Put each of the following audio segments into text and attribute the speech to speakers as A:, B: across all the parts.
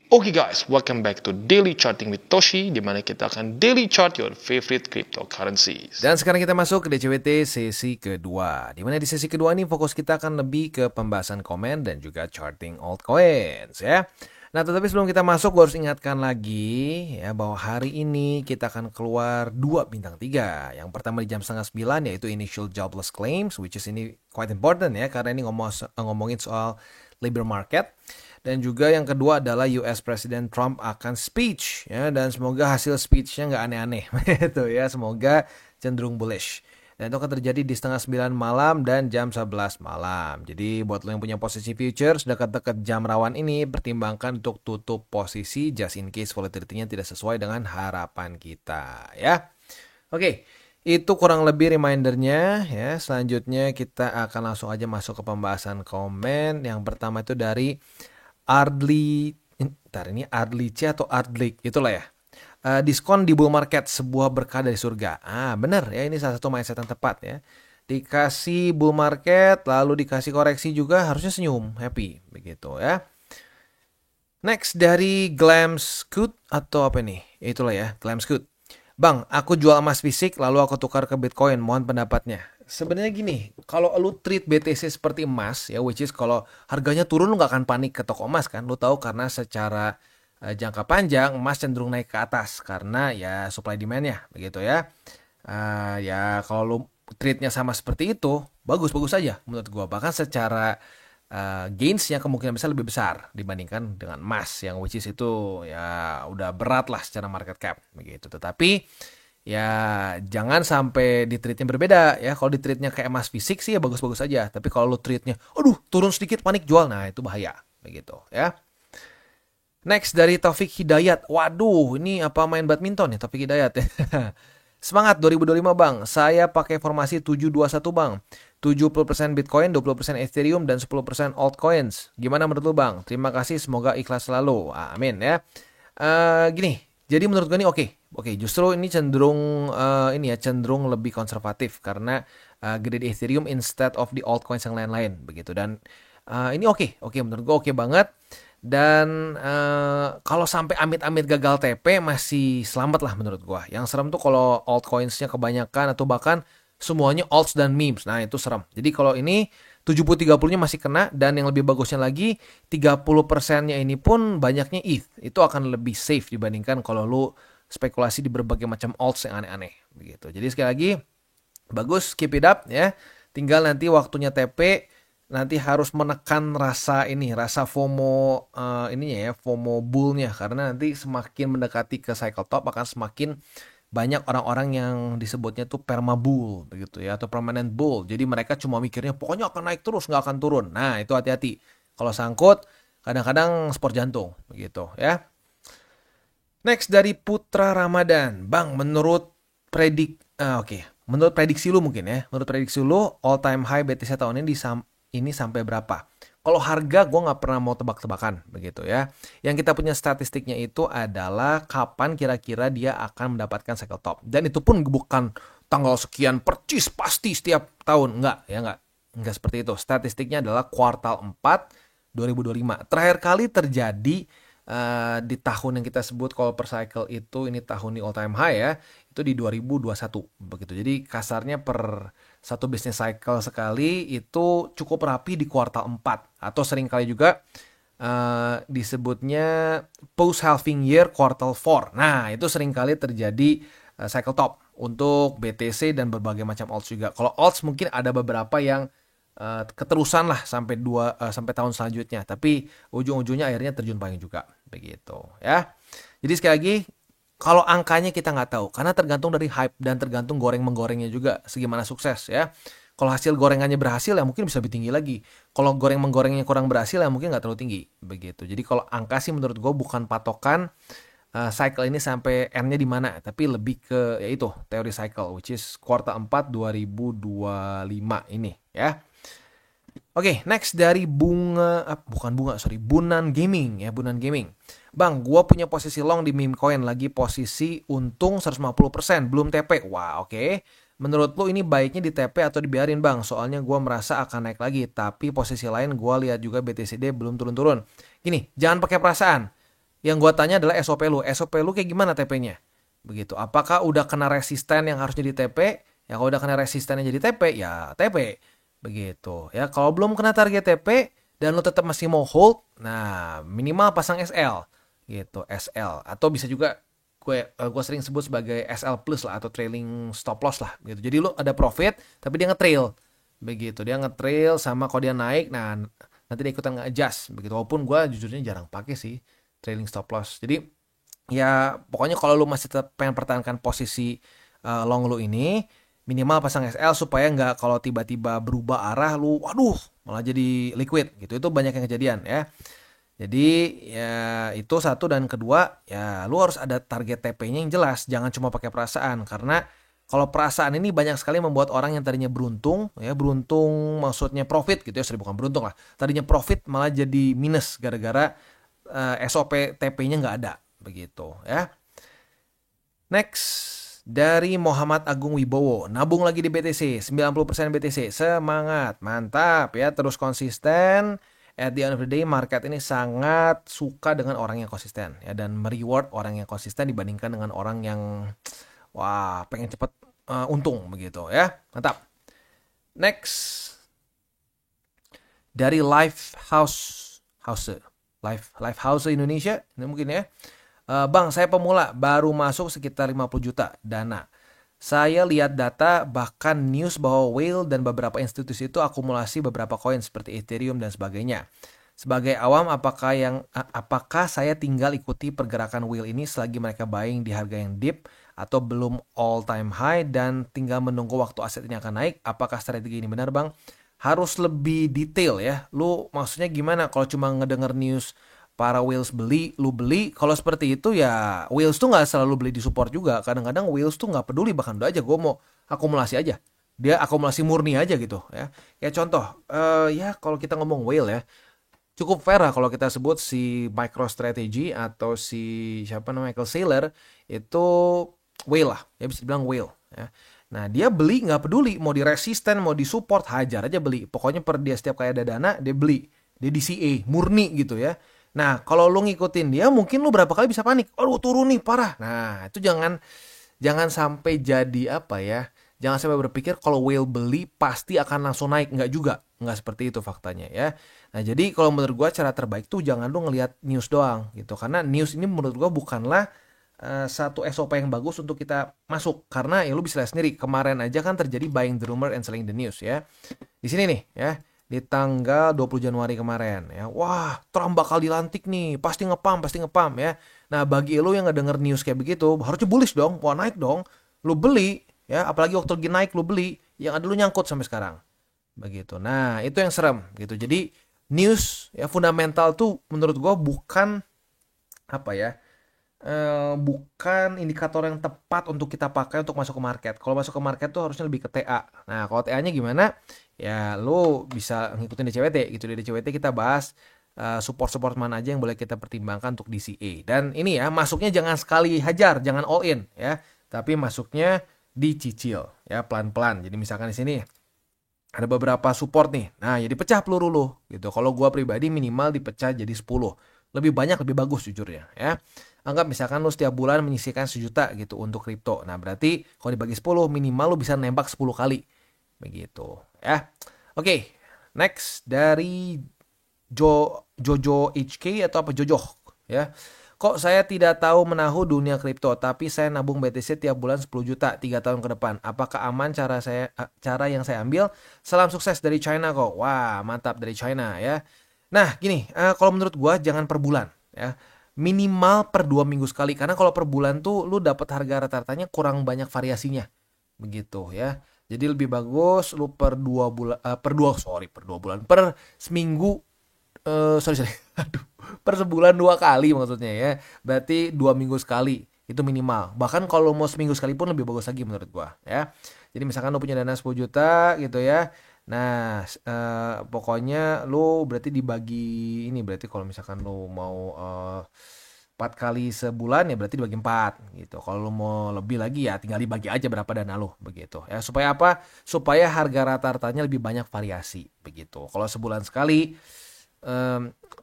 A: Oke guys, welcome back to Daily Charting with Toshi, di mana kita akan daily chart your favorite cryptocurrencies.
B: Dan sekarang kita masuk ke DCWT sesi kedua. Di mana di sesi kedua ini fokus kita akan lebih ke pembahasan komen dan juga charting altcoins ya. Nah, tetapi sebelum kita masuk, gue harus ingatkan lagi ya bahwa hari ini kita akan keluar 2 bintang 3. Yang pertama di jam 8:30 yaitu Initial Jobless Claims, which is ini quite important ya, karena ini ngomongin soal labor market. Dan juga yang kedua adalah US President Trump akan speech ya, dan semoga hasil speechnya nggak aneh-aneh gitu ya, semoga cenderung bullish. Dan itu akan terjadi di 8:30 malam dan jam 11 malam. Jadi buat lo yang punya posisi futures dekat-dekat jam rawan ini, pertimbangkan untuk tutup posisi just in case volatility-nya tidak sesuai dengan harapan kita ya. Oke, itu kurang lebih remindernya ya. Selanjutnya kita akan langsung aja masuk ke pembahasan komen. Yang pertama itu dari Ardli C atau Ardlik, itulah ya. Diskon di bull market, sebuah berkah dari surga. Bener ya, ini salah satu mindset yang tepat ya. Dikasih bull market, lalu dikasih koreksi juga, harusnya senyum, happy, begitu ya. Next dari Glamscoot atau apa nih? Itulah ya, Glamscoot. Bang, aku jual emas fisik, lalu aku tukar ke Bitcoin, mohon pendapatnya. Sebenarnya gini, kalau lu treat BTC seperti emas ya, which is kalau harganya turun lu nggak akan panik ke toko emas kan, lu tahu karena secara jangka panjang emas cenderung naik ke atas karena ya supply demand-nya begitu ya. Ya kalau lu treatnya sama seperti itu, bagus-bagus saja menurut gua. Bahkan secara gains-nya kemungkinan besar lebih besar dibandingkan dengan emas yang which is itu ya udah berat lah secara market cap begitu. Tetapi ya jangan sampai di treatnya berbeda ya. Kalau di treatnya kayak emas fisik sih ya bagus-bagus aja. Tapi kalau lu treatnya, aduh turun sedikit panik jual, nah itu bahaya begitu ya. Next dari Taufik Hidayat. Waduh, ini apa main badminton ya Taufik Hidayat ya. Semangat 2025 bang. Saya pakai formasi 721 bang. 70% Bitcoin, 20% Ethereum, dan 10% altcoins. Gimana menurut lu bang? Terima kasih, semoga ikhlas selalu. Amin ya. Gini, jadi menurut gue ini oke. Justru ini cenderung cenderung lebih konservatif karena gede di Ethereum instead of the altcoins yang lain-lain begitu. Dan ini oke menurut gue oke banget. Dan kalau sampai amit-amit gagal TP masih selamat lah menurut gue. Yang serem tuh kalau altcoinsnya kebanyakan atau bahkan semuanya alts dan memes. Nah itu serem. Jadi kalau ini 70-30-nya masih kena, dan yang lebih bagusnya lagi 30%-nya ini pun banyaknya ETH. Itu akan lebih safe dibandingkan kalau lu spekulasi di berbagai macam alts yang aneh-aneh begitu. Jadi sekali lagi bagus, keep it up ya. Tinggal nanti waktunya TP nanti harus menekan rasa FOMO FOMO bull-nya, karena nanti semakin mendekati ke cycle top akan semakin banyak orang-orang yang disebutnya tuh perma bull begitu ya, atau permanent bull. Jadi mereka cuma mikirnya pokoknya akan naik terus, nggak akan turun. Nah itu hati-hati. Kalau sangkut kadang-kadang sport jantung begitu ya. Next dari Putra Ramadan. Bang, menurut prediksi lu mungkin ya. Menurut prediksi lu all time high BTC tahun ini sampai berapa? Kalau harga gue nggak pernah mau tebak-tebakan begitu ya. Yang kita punya statistiknya itu adalah kapan kira-kira dia akan mendapatkan cycle top. Dan itu pun bukan tanggal sekian percis pasti setiap tahun. Enggak seperti itu. Statistiknya adalah kuartal 4 2025. Terakhir kali terjadi di tahun yang kita sebut kalau per cycle itu ini tahun di all time high ya, itu di 2021 begitu. Jadi kasarnya per satu business cycle sekali itu cukup rapi di kuartal 4, atau sering kali juga disebutnya post halving year quarter 4. Nah, itu sering kali terjadi cycle top untuk BTC dan berbagai macam alts juga. Kalau alts mungkin ada beberapa yang keterusan lah sampai tahun selanjutnya, tapi ujung-ujungnya akhirnya terjun payung juga begitu ya. Jadi sekali lagi kalau angkanya kita nggak tahu karena tergantung dari hype dan tergantung goreng-menggorengnya juga segimana sukses ya. Kalau hasil gorengannya berhasil ya mungkin bisa lebih tinggi lagi. Kalau goreng-menggorengnya kurang berhasil ya mungkin nggak terlalu tinggi begitu. Jadi kalau angka sih menurut gue bukan patokan cycle ini sampai end-nya di mana, tapi lebih ke yaitu teori cycle which is kuartal 4 2025 ini ya. Oke, next dari Bunan Gaming ya, Bunan Gaming. Bang, gua punya posisi long di meme coin, lagi posisi untung 150%, belum TP. Wah, oke. Menurut lu ini baiknya di TP atau dibiarin bang? Soalnya gua merasa akan naik lagi, tapi posisi lain gua lihat juga BTCD belum turun-turun. Gini, jangan pakai perasaan. yang gue tanya adalah SOP lu. SOP lu kayak gimana TP-nya? Begitu. Apakah udah kena resisten yang harus jadi TP? Ya kalau udah kena resisten yang jadi TP, ya TP. Begitu. Ya kalau belum kena target TP dan lu tetap masih mau hold, nah minimal pasang SL. Gitu, SL. Atau bisa juga gue sering sebut sebagai SL plus lah atau trailing stop loss lah gitu. Jadi lu ada profit tapi dia nge-trail. Begitu. Dia nge-trail sama kalau dia naik, nah nanti dia ikutan nge-adjust. Begitu. Walaupun gue jujurnya jarang pakai sih trailing stop loss. Jadi ya pokoknya kalau lu masih tetap pengen pertahankan posisi long lu ini, minimal pasang SL supaya nggak kalau tiba-tiba berubah arah lu, waduh malah jadi liquid gitu. Itu banyak yang kejadian ya. Jadi ya itu satu, dan kedua ya lu harus ada target TP-nya yang jelas. Jangan cuma pakai perasaan, karena kalau perasaan ini banyak sekali membuat orang yang tadinya beruntung, ya beruntung maksudnya profit gitu ya, sorry bukan beruntung lah. Tadinya profit malah jadi minus gara-gara SOP TP-nya nggak ada begitu ya. Next dari Muhammad Agung Wibowo, nabung lagi di BTC 90% BTC, semangat, mantap ya, terus konsisten. At the end of the day, market ini sangat suka dengan orang yang konsisten ya, dan mereward orang yang konsisten dibandingkan dengan orang yang wah pengen cepet untung begitu ya, mantap. Next dari Live House Indonesia ini mungkin ya. Bang, saya pemula, baru masuk sekitar 50 juta dana. Saya lihat data, bahkan news bahwa whale dan beberapa institusi itu akumulasi beberapa koin seperti Ethereum dan sebagainya. Sebagai awam, apakah saya tinggal ikuti pergerakan whale ini selagi mereka buying di harga yang deep atau belum all time high dan tinggal menunggu waktu aset ini akan naik? Apakah strategi ini benar, Bang? Harus lebih detail ya. Lu maksudnya gimana kalau cuma ngedenger news para whales beli, lu beli? Kalau seperti itu ya whales tuh nggak selalu beli di support juga. Kadang-kadang whales tuh nggak peduli, bahkan udah aja gue mau akumulasi aja. Dia akumulasi murni aja gitu ya. Kayak contoh, ya kalau kita ngomong whale ya, cukup fair lah kalau kita sebut si MicroStrategy atau si siapa namanya Michael Saylor itu whale lah, ya bisa dibilang whale ya. Nah dia beli nggak peduli mau di resisten mau di support, hajar aja beli. Pokoknya per dia setiap kali ada dana dia beli, dia DCA murni gitu ya. Nah, kalau lu ngikutin dia, mungkin lu berapa kali bisa panik. Aduh, turun nih, parah. Nah, itu jangan sampai jadi apa ya. Jangan sampai berpikir kalau whale beli pasti akan langsung naik. Enggak juga. Enggak seperti itu faktanya ya. Nah, jadi kalau menurut gua cara terbaik tuh jangan lu ngelihat news doang gitu. Karena news ini menurut gua bukanlah satu SOP yang bagus untuk kita masuk. Karena ya lu bisa lihat sendiri. Kemarin aja kan terjadi buying the rumor and selling the news ya. Di sini nih ya. Di tanggal 20 Januari kemarin ya. Wah, Trump bakal dilantik nih. Pasti ngepam ya. Nah, bagi lu yang ngedenger news kayak begitu, harusnya bullish dong. Wah, naik dong. Lu beli ya, apalagi waktu lagi naik lu beli, yang ada lu nyangkut sampai sekarang. Begitu. Nah, itu yang serem gitu. Jadi, news ya fundamental tuh menurut gua bukan apa ya? Bukan indikator yang tepat untuk kita pakai untuk masuk ke market. Kalau masuk ke market tuh harusnya lebih ke TA. Nah, kalau TA-nya gimana? Ya, lu bisa ngikutin DCWT gitu. Di DCWT kita bahas support-support mana aja yang boleh kita pertimbangkan untuk DCA. Dan ini ya, masuknya jangan sekali hajar, jangan all in ya. Tapi masuknya dicicil ya, pelan-pelan. Jadi misalkan di sini ada beberapa support nih. Nah, ya dipecah peluru lu gitu. Kalau gua pribadi minimal dipecah jadi 10. Lebih banyak lebih bagus jujurnya ya. Anggap misalkan lu setiap bulan menyisihkan 1 juta gitu untuk kripto. Nah, berarti kalau dibagi 10 minimal lu bisa nembak 10 kali. Begitu ya. Oke, next dari Jojo HK atau apa Jojo ya. Kok saya tidak tahu menahu dunia kripto, tapi saya nabung BTC tiap bulan 10 juta 3 tahun ke depan. Apakah aman cara yang saya ambil? Salam sukses dari China kok. Wah, mantap dari China ya. Nah, gini, kalau menurut gua jangan per bulan ya. Minimal per 2 minggu sekali, karena kalau per bulan tuh lu dapat harga rata-ratanya kurang banyak variasinya. Begitu ya. Jadi lebih bagus lu per 2 bulan per seminggu aduh, per sebulan 2 kali maksudnya ya. Berarti 2 minggu sekali itu minimal. Bahkan kalau mau seminggu sekali pun lebih bagus lagi menurut gua ya. Jadi misalkan lu punya dana 10 juta gitu ya. Nah, pokoknya lu berarti dibagi ini, berarti kalau misalkan lu mau 4 kali sebulan ya berarti dibagi 4 gitu. Kalau lu mau lebih lagi ya tinggal dibagi aja berapa dana lu begitu. Ya supaya apa? Supaya harga rata-ratanya lebih banyak variasi begitu. Kalau sebulan sekali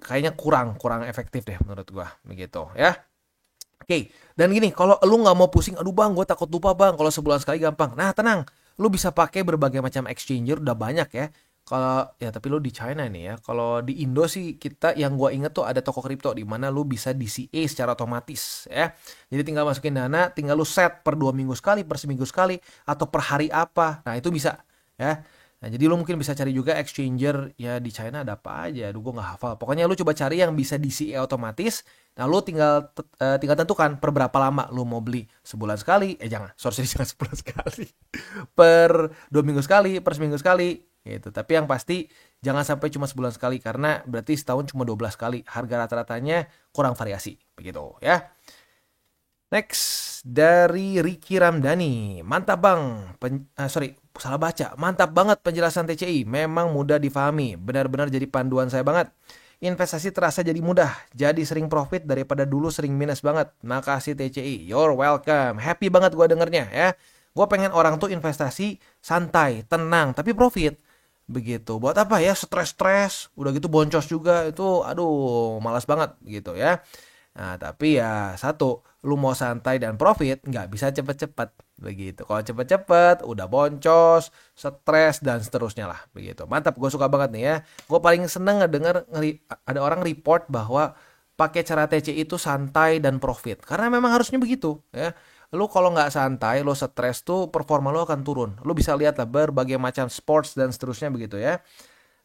B: kayaknya kurang efektif deh menurut gua begitu ya. Oke, dan gini, kalau lu nggak mau pusing, aduh bang, gue takut lupa bang, kalau sebulan sekali gampang. Nah tenang, lu bisa pakai berbagai macam exchanger, udah banyak ya. Kalau ya tapi lu di China nih ya. Kalau di Indo sih kita yang gua inget tuh ada toko kripto di mana lu bisa DCA secara otomatis ya. Jadi tinggal masukin dana, tinggal lu set per 2 minggu sekali, per seminggu sekali, atau per hari apa. Nah itu bisa ya. Nah, jadi lu mungkin bisa cari juga exchanger ya di China ada apa aja. Aduh, gue nggak hafal. Pokoknya lu coba cari yang bisa DCA otomatis. Nah, lu tinggal tentukan per berapa lama lu mau beli. Sebulan sekali. Jangan sebulan sekali. Per 2 minggu sekali, per seminggu sekali. Gitu. Tapi yang pasti jangan sampai cuma sebulan sekali karena berarti setahun cuma 12 kali. Harga rata-ratanya kurang variasi. Begitu ya. Next dari Ricky Ramdhani, mantap bang, salah baca, mantap banget penjelasan TCI, memang mudah difahami, benar-benar jadi panduan saya banget. Investasi terasa jadi mudah, jadi sering profit daripada dulu sering minus banget. Makasih TCI, you're welcome, happy banget gue dengernya ya. Gue pengen orang tuh investasi santai, tenang, tapi profit. Begitu, buat apa ya stres-stres, udah gitu boncos juga, itu aduh malas banget gitu ya. Nah, tapi ya satu, lu mau santai dan profit, nggak bisa cepet-cepet. Begitu. Kalau cepet-cepet, udah boncos, stres, dan seterusnya lah. Begitu. Mantap, gue suka banget nih ya. Gue paling seneng ngedenger ada orang report bahwa pakai cara TC itu santai dan profit. Karena memang harusnya begitu ya. Lu kalau nggak santai, lu stres tuh performa lu akan turun. Lu bisa lihat lah berbagai macam sports dan seterusnya begitu ya.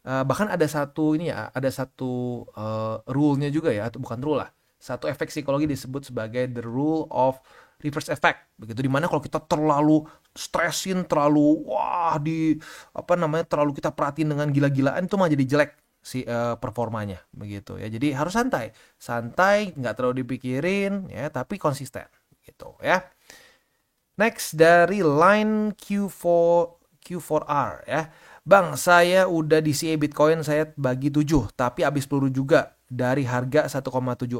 B: Bahkan ada satu ini ya, ada satu rule-nya juga ya, atau bukan rule lah. Satu efek psikologi disebut sebagai the rule of reverse effect. Begitu dimana kalau kita terlalu stresin, terlalu terlalu kita perhatiin dengan gila-gilaan itu malah jadi jelek si performanya begitu ya. Jadi harus santai, nggak terlalu dipikirin ya, tapi konsisten gitu ya. Next dari line Q4R ya. Bang, saya udah DCA Bitcoin saya bagi 7, tapi habis peluru juga dari harga 1,7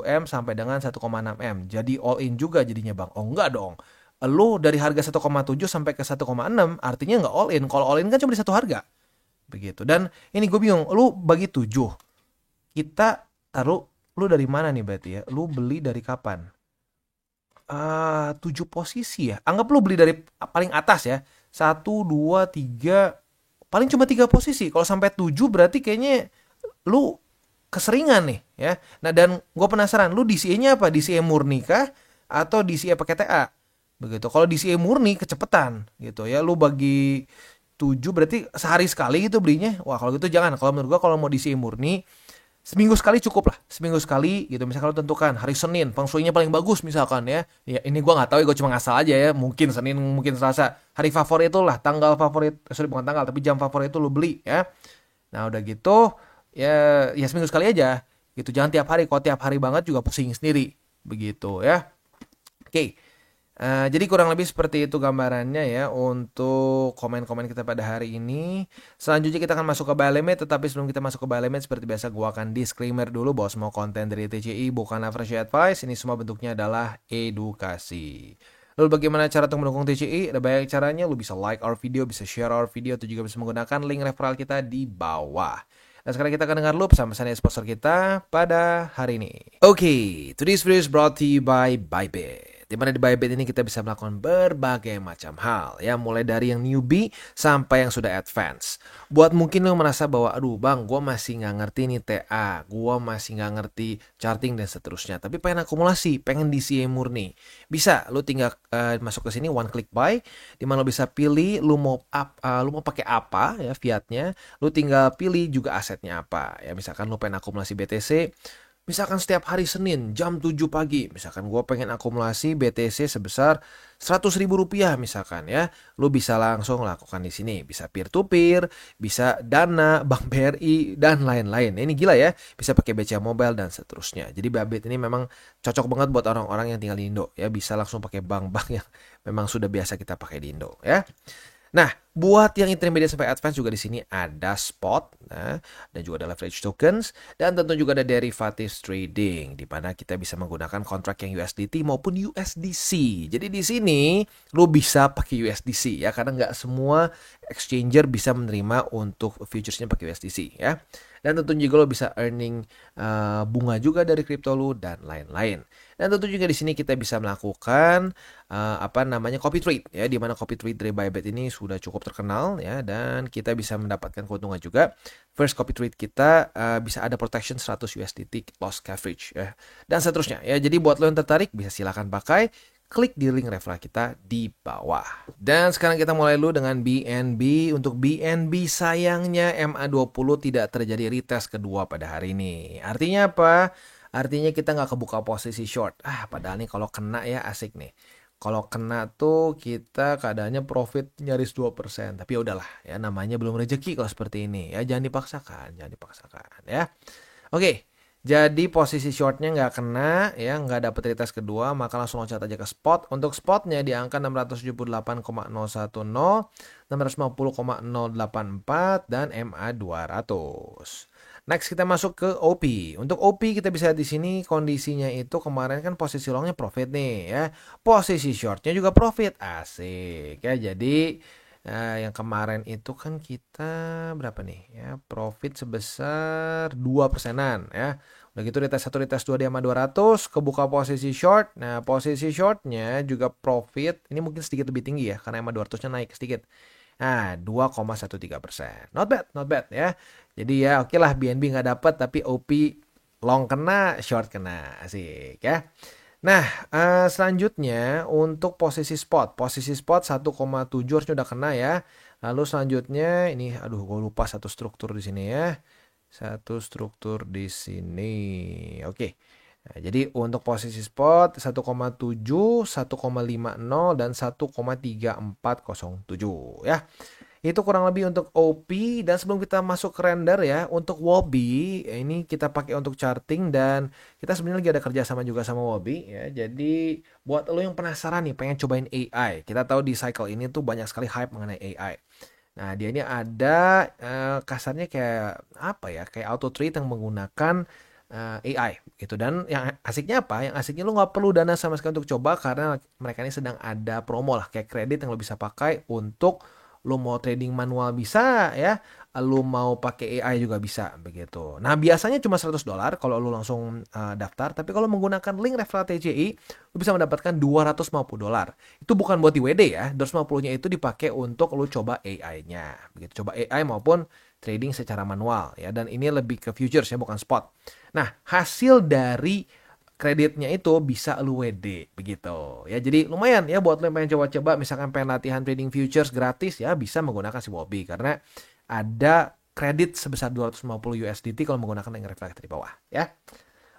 B: M sampai dengan 1,6 M. Jadi all in juga jadinya bang. Oh enggak dong. Lu dari harga 1,7 sampai ke 1,6 artinya nggak all in. Kalau all in kan cuma di satu harga. Begitu. Dan ini gue bingung. Lu bagi 7. Kita taruh lu dari mana nih berarti ya? Lu beli dari kapan? 7 posisi ya. Anggap lu beli dari paling atas ya. 1, 2, 3. Paling cuma 3 posisi. Kalau sampai 7 berarti kayaknya lu keseringan nih ya. Nah dan gue penasaran, lu DCA-nya apa? DCA murni kah? Atau DCA pakai TA? Begitu. Kalau DCA murni kecepetan gitu ya. Lu bagi 7 berarti sehari sekali gitu belinya. Wah kalau gitu jangan. Kalau menurut gue kalau mau DCA murni seminggu sekali cukup lah. Seminggu sekali gitu. Misalkan lu tentukan hari Senin feng shui-nya paling bagus misalkan ya. Ya ini gue gak tahu ya, gue cuma ngasal aja ya. Mungkin Senin, mungkin Selasa. Hari favorit itu lah, tanggal favorit. Bukan tanggal, tapi jam favorit itu lu beli ya. Nah udah gitu ya seminggu sekali aja gitu, jangan tiap hari. Kalau tiap hari banget juga pusing sendiri begitu ya. Oke. Jadi kurang lebih seperti itu gambarannya ya untuk komen-komen kita pada hari ini. Selanjutnya kita akan masuk ke buy limit, tetapi sebelum kita masuk ke buy limit seperti biasa gua akan disclaimer dulu bahwa semua konten dari TCI bukanlah financial advice. Ini semua bentuknya adalah edukasi. Lalu bagaimana cara untuk mendukung TCI? Ada banyak caranya. Lu bisa like our video, bisa share our video, atau juga bisa menggunakan link referral kita di bawah. Dan sekarang kita akan dengar dulu pesan-pesan dari sponsor kita pada hari ini. Oke, today's video is brought to you by Bybit. Dimana di Bybit ini kita bisa melakukan berbagai macam hal ya, mulai dari yang newbie sampai yang sudah advance. Buat mungkin lo merasa bahwa aduh bang, gue masih nggak ngerti nih TA, gue masih nggak ngerti charting dan seterusnya, tapi pengen akumulasi, pengen DCA murni, bisa lo tinggal masuk ke sini one click buy, dimana lo bisa pilih lo mau pakai apa ya fiatnya, lo tinggal pilih juga asetnya apa ya. Misalkan lo pengen akumulasi BTC, misalkan setiap hari Senin jam 7 pagi, misalkan gue pengen akumulasi BTC sebesar 100.000 rupiah misalkan ya, lu bisa langsung lakukan di sini. Bisa peer to peer, bisa Dana, Bank BRI dan lain-lain. Ini gila ya, bisa pakai BCA Mobile dan seterusnya. Jadi Bybit ini memang cocok banget buat orang-orang yang tinggal di Indo ya, bisa langsung pakai bank-bank yang memang sudah biasa kita pakai di Indo ya. Nah, buat yang intermediate sampai advance juga di sini ada spot, dan juga ada leverage tokens, dan tentu juga ada derivatives trading, di mana kita bisa menggunakan kontrak yang USDT maupun USDC. Jadi di sini lu bisa pakai USDC ya, karena nggak semua exchanger bisa menerima untuk futuresnya pakai USDC ya. Dan tentunya juga lo bisa earning bunga juga dari kripto lo dan lain-lain. Dan tentu juga di sini kita bisa melakukan copy trade ya, di mana copy trade dari Bybit ini sudah cukup terkenal ya, dan kita bisa mendapatkan keuntungan juga. First copy trade kita bisa ada protection 100 USDT loss coverage ya, dan seterusnya ya. Jadi buat lo yang tertarik bisa silakan pakai. Klik di link referral kita di bawah. Dan sekarang kita mulai dulu dengan BNB. Untuk BNB sayangnya MA20 tidak terjadi retest kedua pada hari ini. Artinya apa? Artinya kita nggak kebuka posisi short. Padahal nih kalau kena ya asik nih. Kalau kena tuh kita keadaannya profit nyaris 2%. Tapi ya udahlah ya, namanya belum rezeki kalau seperti ini. Ya jangan dipaksakan ya. Oke. Jadi posisi shortnya nggak kena ya, nggak dapat retest kedua, maka langsung loncat aja ke spot. Untuk spotnya di angka 678,010, 650,084 dan MA 200. Next kita masuk ke OP. Untuk OP kita bisa lihat di sini kondisinya itu kemarin kan posisi longnya profit nih ya. Posisi shortnya juga profit. Asik ya. Jadi yang kemarin itu kan kita berapa nih ya, profit sebesar 2%-an ya. Udah gitu retest 1 retest 2 di MA 200, kebuka posisi short. Nah posisi shortnya juga profit, ini mungkin sedikit lebih tinggi ya karena MA 200-nya naik sedikit. Nah 2,13%. Not bad ya. Jadi ya oke lah, BNB nggak dapat tapi OP long kena, short kena. Asik ya. Nah, selanjutnya untuk posisi spot 1,7 harusnya udah kena ya. Lalu selanjutnya ini, gue lupa satu struktur di sini ya. Oke. Nah, jadi untuk posisi spot 1,7, 1,50 dan 1,3407 ya. Itu kurang lebih untuk OP. Dan sebelum kita masuk ke render ya, untuk Wobi ini kita pakai untuk charting, dan kita sebenarnya lagi ada kerjasama juga sama Wobi ya. Jadi buat lo yang penasaran nih pengen cobain AI, kita tahu di cycle ini tuh banyak sekali hype mengenai AI. Nah dia ini ada kasarnya kayak apa ya, kayak auto trade yang menggunakan AI gitu. Dan yang asiknya apa? Yang asiknya lo nggak perlu dana sama sekali untuk coba, karena mereka ini sedang ada promo lah, kayak kredit yang lo bisa pakai untuk lu mau trading manual bisa ya, lu mau pakai AI juga bisa begitu. Nah biasanya cuma $100 kalau lu langsung daftar, tapi kalau menggunakan link referral TCI lu bisa mendapatkan $250. Itu bukan buat di WD ya, 250-nya itu dipakai untuk lu coba AI-nya begitu, coba AI maupun trading secara manual ya. Dan ini lebih ke futures ya, bukan spot. Nah hasil dari kreditnya itu bisa lu WD begitu ya. Jadi lumayan ya buat lu yang pengen coba-coba, misalkan pengen latihan trading futures gratis ya, bisa menggunakan si Wobi karena ada kredit sebesar 250 USDT kalau menggunakan link referral di bawah ya.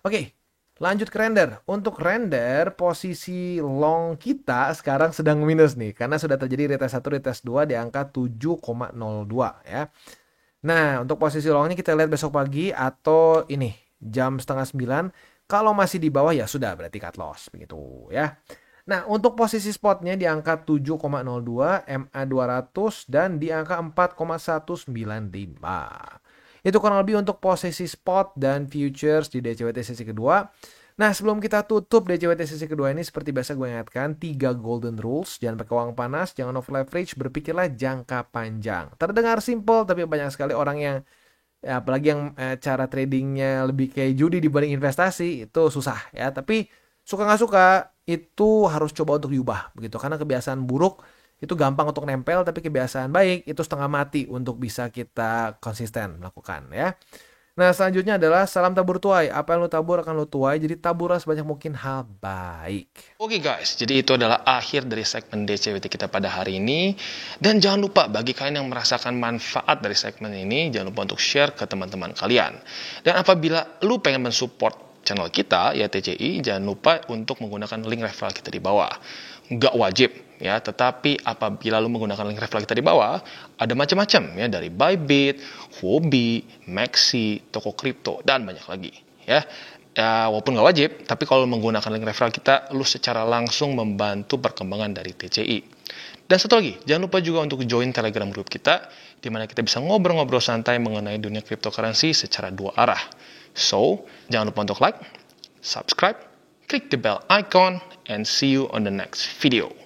B: Oke, lanjut ke render. Untuk render posisi long kita sekarang sedang minus nih karena sudah terjadi retest 1 retest 2 di angka 7,02 ya. Nah, untuk posisi longnya kita lihat besok pagi atau ini jam 8:30. Kalau masih di bawah ya sudah berarti cut loss begitu ya. Nah, untuk posisi spotnya di angka 7,02, MA 200 dan di angka 4,195. Itu kurang lebih untuk posisi spot dan futures di DCWT sesi kedua. Nah, sebelum kita tutup DCWT sesi kedua ini, seperti biasa gue ingatkan 3 golden rules. Jangan pakai uang panas, jangan over leverage, berpikirlah jangka panjang. Terdengar simple tapi banyak sekali orang yang ya, apalagi yang cara tradingnya lebih kayak judi dibanding investasi, itu susah ya. Tapi suka nggak suka itu harus coba untuk diubah begitu, karena kebiasaan buruk itu gampang untuk nempel, tapi kebiasaan baik itu setengah mati untuk bisa kita konsisten melakukan ya. Nah selanjutnya adalah salam tabur tuai. Apa yang lu tabur akan lu tuai, jadi taburlah sebanyak mungkin hal baik.
A: Oke guys, jadi itu adalah akhir dari segmen DCWT kita pada hari ini. Dan jangan lupa bagi kalian yang merasakan manfaat dari segmen ini, jangan lupa untuk share ke teman-teman kalian. Dan apabila lu pengen mensupport channel kita ya TCI, jangan lupa untuk menggunakan link referral kita di bawah. Nggak wajib ya, tetapi apabila lu menggunakan link referral kita di bawah, ada macam-macam ya, dari Bybit, Huobi, Maxi, toko kripto dan banyak lagi ya. Ya, walaupun nggak wajib, tapi kalau menggunakan link referral kita, lu secara langsung membantu perkembangan dari TCI. Dan satu lagi, jangan lupa juga untuk join Telegram group kita, di mana kita bisa ngobrol-ngobrol santai mengenai dunia cryptocurrency secara dua arah. So, jangan lupa untuk like, subscribe, klik the bell icon, and see you on the next video.